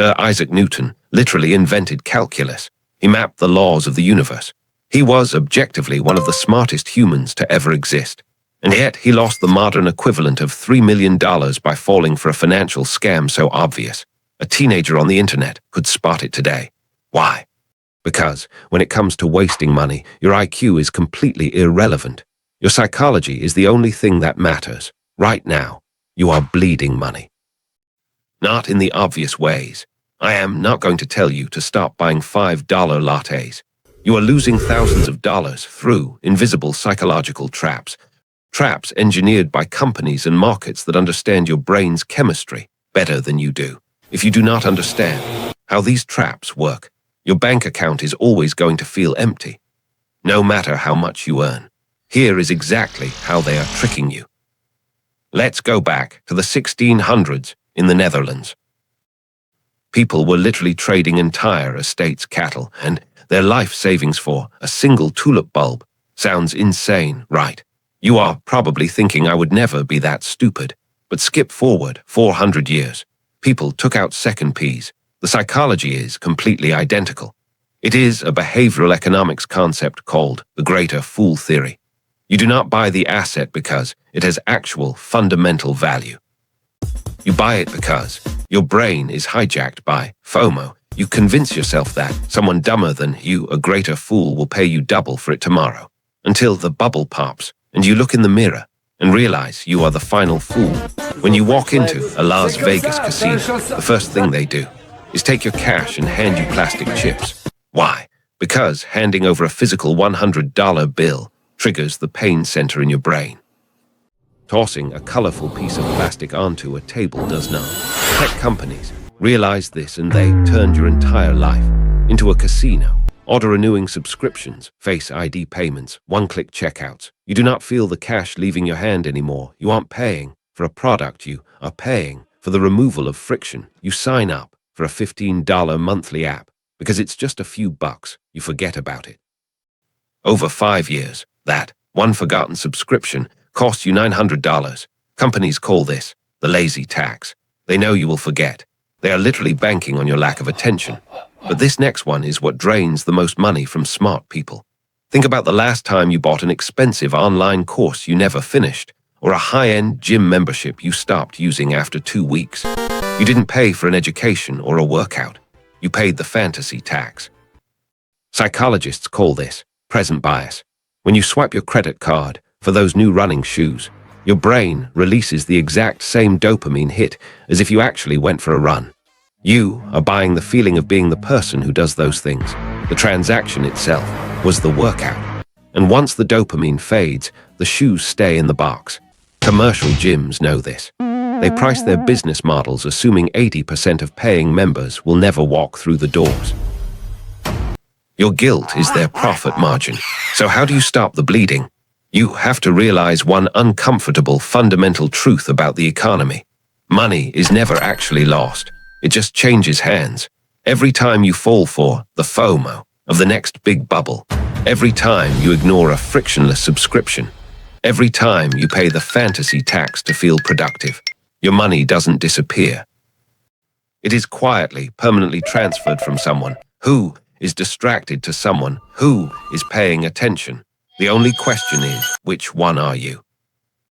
Sir Isaac Newton literally invented calculus. He mapped the laws of the universe. He was objectively one of the smartest humans to ever exist. And yet he lost the modern equivalent of $3 million by falling for a financial scam so obvious. A teenager on the internet could spot it today. Why? Because when it comes to wasting money, your IQ is completely irrelevant. Your psychology is the only thing that matters. Right now, you are bleeding money. Not in the obvious ways. I am not going to tell you to stop buying $5 lattes. You are losing thousands of dollars through invisible psychological traps. Traps engineered by companies and markets that understand your brain's chemistry better than you do. If you do not understand how these traps work, your bank account is always going to feel empty, no matter how much you earn. Here is exactly how they are tricking you. Let's go back to the 1600s in the Netherlands. People were literally trading entire estates' cattle, and their life savings for a single tulip bulb. Sounds insane, right? You are probably thinking I would never be that stupid. But skip forward 400 years. People took out second Ps. The psychology is completely identical. It is a behavioral economics concept called the greater fool theory. You do not buy the asset because it has actual fundamental value. You buy it because your brain is hijacked by FOMO. You convince yourself that someone dumber than you, a greater fool, will pay you double for it tomorrow, until the bubble pops and you look in the mirror and realize you are the final fool. When you walk into a Las Vegas casino, the first thing they do is take your cash and hand you plastic chips. Why? Because handing over a physical $100 bill triggers the pain center in your brain. Tossing a colorful piece of plastic onto a table does not. Tech companies realized this and they turned your entire life into a casino. Auto-renewing subscriptions, Face ID payments, one-click checkouts. You do not feel the cash leaving your hand anymore. You aren't paying for a product, you are paying for the removal of friction. You sign up for a $15 monthly app because it's just a few bucks. You forget about it. Over 5 years, that one forgotten subscription costs you $900. Companies call this the lazy tax. They know you will forget. They are literally banking on your lack of attention. But this next one is what drains the most money from smart people. Think about the last time you bought an expensive online course you never finished, or a high-end gym membership you stopped using after 2 weeks. You didn't pay for an education or a workout. You paid the fantasy tax. Psychologists call this present bias. When you swipe your credit card for those new running shoes, your brain releases the exact same dopamine hit as if you actually went for a run. You are buying the feeling of being the person who does those things. The transaction itself was the workout. And once the dopamine fades, the shoes stay in the box. Commercial gyms know this. They price their business models assuming 80% of paying members will never walk through the doors. Your guilt is their profit margin. So how do you stop the bleeding? You have to realize one uncomfortable fundamental truth about the economy. Money is never actually lost. It just changes hands. Every time you fall for the FOMO of the next big bubble, every time you ignore a frictionless subscription, every time you pay the fantasy tax to feel productive, your money doesn't disappear. It is quietly, permanently transferred from someone who is distracted to someone who is paying attention. The only question is, which one are you?